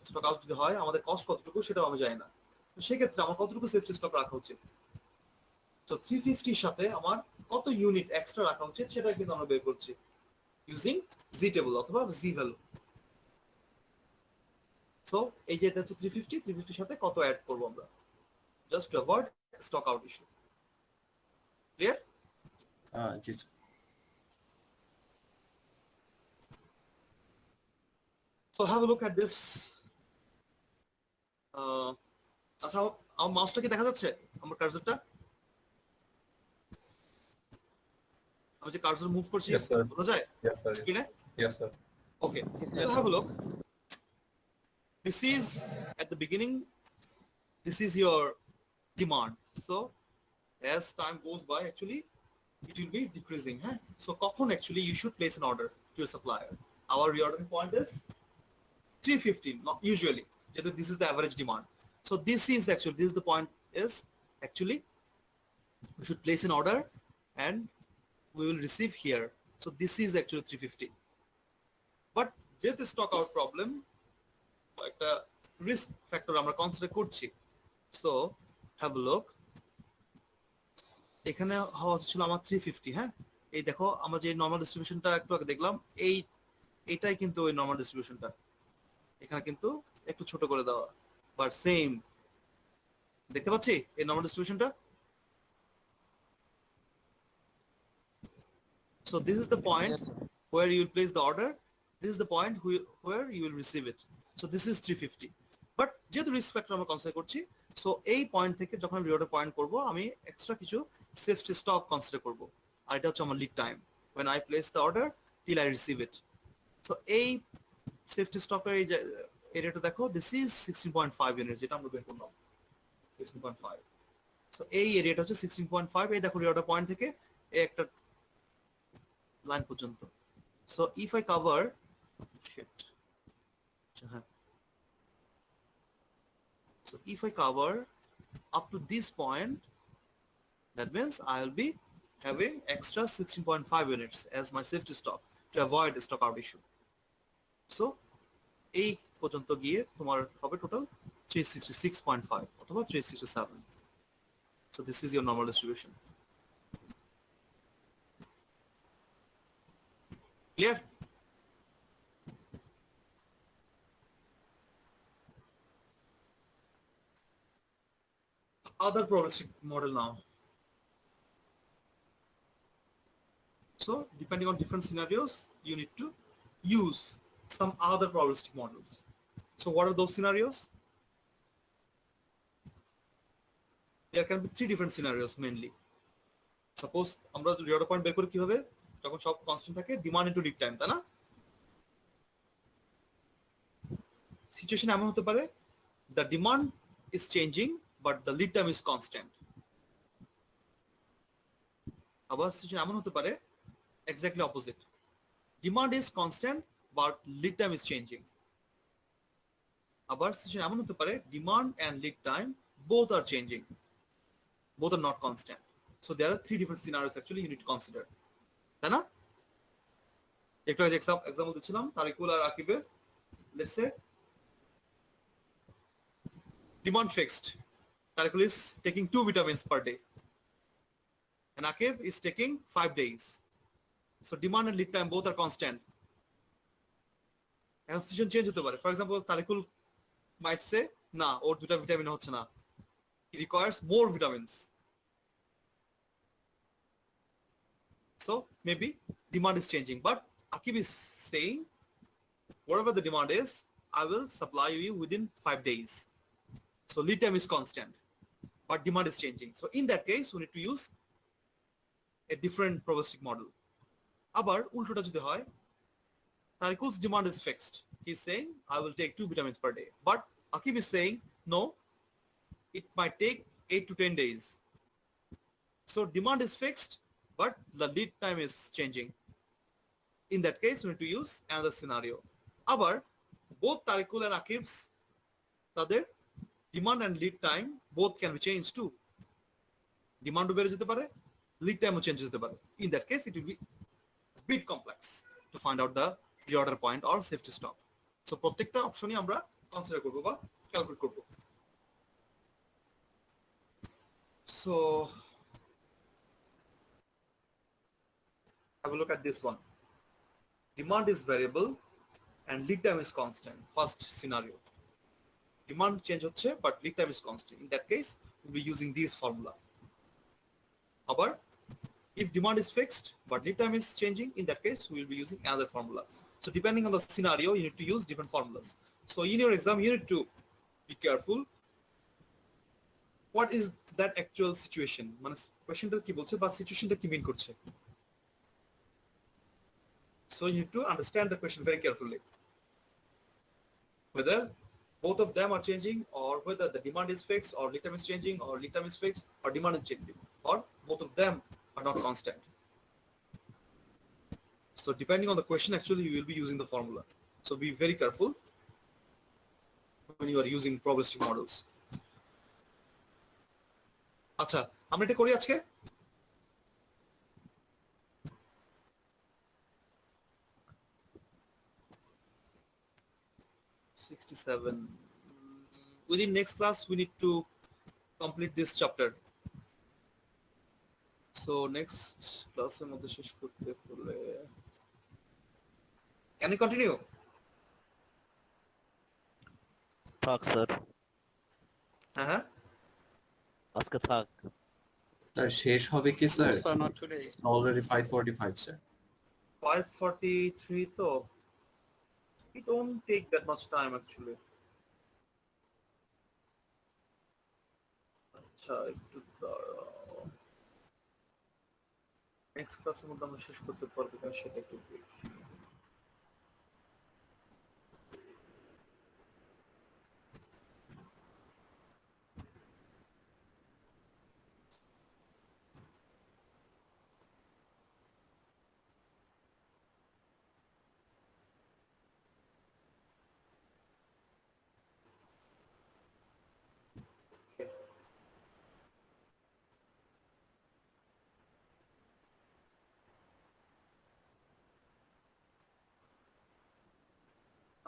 স্টক আউট যদি হয় আমাদের কস্ট কতটুকু সেটাও আমি জানি না, তো সেক্ষেত্রে আমার কতটুকু সেফটি স্টক রাখা উচিত। তো 350 সাথে আমার কত ইউনিট এক্সট্রা রাখা উচিত সেটা কিন্তু আমরা বের করছি ইউজিং জি টেবল অথবা জি ভ্যালু। সো এই যে এটা হচ্ছে 350 সাথে কত অ্যাড করব আমরা just to avoid stock out issue. Clear? G sir. So have a look at this. আচ্ছা, আমার মাউসটা কি দেখা যাচ্ছে, আমার কার্সরটা? আমি যে কার্সর মুভ করছি Yes, sir. বোঝা যায় Yes, sir. স্ক্রিনে? Yes, sir. Okay, so have a look. This is at the beginning, this is your demand. So as time goes by, actually, it will be decreasing. Huh? So কখন actually you should place an order to your supplier. Our reordering point is 350, not usually. This is the average demand. So this is the point is actually we should place an order and we will receive here. So this is actually 350. But যেহেতু stock out problem, একটা risk factor আমরা consider করছি. So have a look. এখানে হওয়া ছিল আমার 350, হ্যাঁ? এই দেখো আমরা যে নরমাল ডিস্ট্রিবিউশনটা একটু আগে দেখলাম, এইটাই কিন্তু ওই নরমাল ডিস্ট্রিবিউশনটা। এখানে কিন্তু একটু ছোট করে দেওয়া, বাট সেম দেখতে পাচ্ছি এই normal ডিস্ট্রিবিউশনটা। So this is the point where you will place the order. This is the point where you will receive it. So this is 350. But যেহেতু রিস্ক ফ্যাক্টর আমরা কনসিডার করছি, সো এই point থেকে যখন আমি রিঅর্ডার পয়েন্ট করব আমি extra কিছু সেফটি স্টক কনসিডার করব, আর এটা হচ্ছে আমার lead time when I place the order till I receive it. So এই সেফটি স্টকের এই যে এরিয়াটা দেখো, দিস ইজ 16.5 ইউনিট, যেটা আমরা বের করলাম 16.5। সো এই এরিয়াটা হচ্ছে 16.5। এই দেখো রিঅর্ডার পয়েন্ট থেকে এই একটা লাইন পর্যন্ত। So if I cover sheet, হ্যাঁ, so if I cover up to this point, that means I will be having extra 16.5 units as my safety stock to avoid the stock out issue. So এই পর্যন্ত গিয়ে তোমার হবে total 366.5 অথবা 367. So this is your normal distribution. Clear? Other probabilistic model now. So depending on different scenarios, you need to use some other probabilistic models. So what are those scenarios? There can be three different scenarios mainly. Suppose আমরা reorder point বের করি কিভাবে, যখন সব constant থাকে demand into lead time, তাই না? Situation এমন হতে পারে the demand is changing but the lead time is constant. আবার সিচুয়েশন এমন হতে পারে exactly opposite, demand is constant but lead time is changing. আবার সিচুয়েশন এমন হতে পারে demand and lead time both are changing, both are not constant. So there are three different scenarios actually you need to consider, তাই না? একটু আগে example দিচ্ছিলাম তারিকুল আর আকিবের, let's say demand fixed, Tarikul is taking 2 vitamins per day and Akib is taking 5 days. So demand and lead time both are constant. And situation change হতে পারে. For example, Tarikul might say, না ওর দুটা vitamin হচ্ছে না, he requires more vitamins. So maybe demand is changing, but Akib is saying whatever the demand is, I will supply you within 5 days. So lead time is constant, but demand is changing. So in that case, we need to use a different probabilistic model. আবার উল্টোটা যদি হয়, Tarikul's demand is fixed. He's saying, I will take 2 vitamins per day. But Akib is saying, no, it might take 8 to 10 days. So demand is fixed, but the lead time is changing. In that case, we need to use another scenario. আবার both Tarikul and Akib's তাদের demand and lead time both can be changed too. Demand বেড়ে যেতে পারে, lead time ও change যেতে পারে. In that case, it will be a bit complex to find out the reorder point or safety stop. So প্রত্যেকটা অপশনই আমরা consider করব বা calculate করব. So have a look at this one. Demand is variable and lead time is constant. First scenario. Demand change হচ্ছে but lead time is constant. In that case, we'll be using this formula. আবার if demand is fixed but lead time is changing, in that case, we'll be using another formula. So depending on the scenario, you need to use different formulas. So in your exam, you need to be careful. What is that actual situation? মানে কোয়েশ্চনটা কি বলছে বা সিচুয়েশনটা কি মিন করছে? So you need to understand the question very carefully. Whether both of them are changing or whether the demand is fixed or lead time is changing or lead time is fixed or demand is changing or both of them are not constant. So depending on the question, actually you will be using the formula. So be very careful when you are using probabilistic models. আচ্ছা, আমরা এটা করি আজকে? Within next class, we need to complete this chapter. So next class এর মধ্যে শেষ করতে হলে can you continue? থাক স্যার, হ্যাঁ আজকে থাক। স্যার শেষ হবে কি sir? Sir, not today. Already 5:45 sir. 5:43 তো it won't take that much time actually. আচ্ছা একটু দাঁড়াও, নেক্সট ক্লাসের মধ্যে আমরা শেষ করতে পারবো কিনা সেটা একটু দেখি।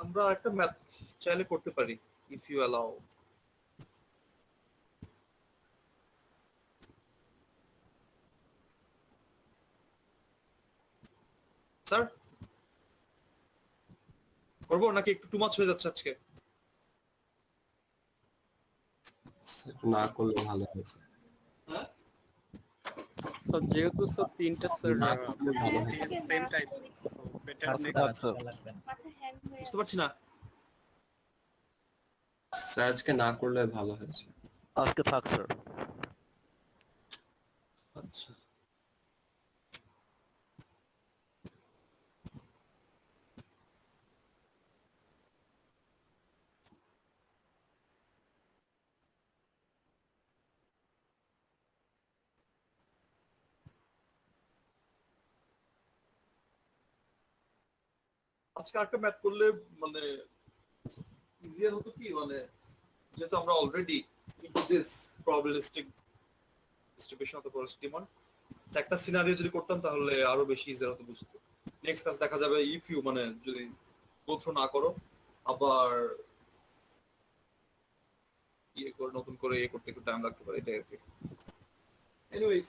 আমরা একটা ম্যাথ চাইলে করতে পারি if you allow. স্যার করবো নাকি একটু টু মাচ হয়ে যাচ্ছে আজকে? না করলে ভালো হয় স্যার। হ্যাঁ So যেহেতু স্যার তিনটা স্যার না করলে ভালো হয়। সেম টাইপ, so better আজকে next. থাক স্যার। বুঝতে পারছি না। স্যার আজকে না করলে ভালো হয় স্যার। আজকে থাক স্যার। আচ্ছা আজকে একটা ম্যাথ করলে মানে ইজিয়ার হতো কি মানে যেহেতু আমরা already into this probabilistic distribution of the probabilistic demand, একটা সিনারিও যদি করতাম তাহলে আরো বেশি ইজিয়ার হতো বুঝতে। নেক্সট ক্লাস দেখা যাবে ইফ ইউ মানে যদি গো থ্রু না করো আবার ইয়ে করে নতুন করে ইয়ে করতে একটু টাইম লাগতে পারে, এটাই আর কি। এনিওয়েজ,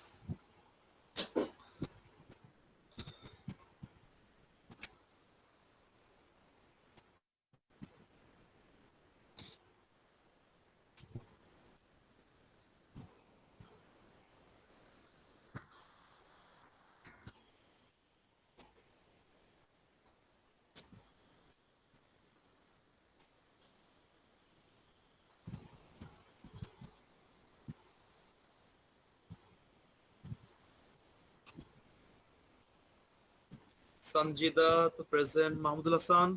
সঞ্জিদা তো প্রেজেন্ট, মাহমুদুল হাসান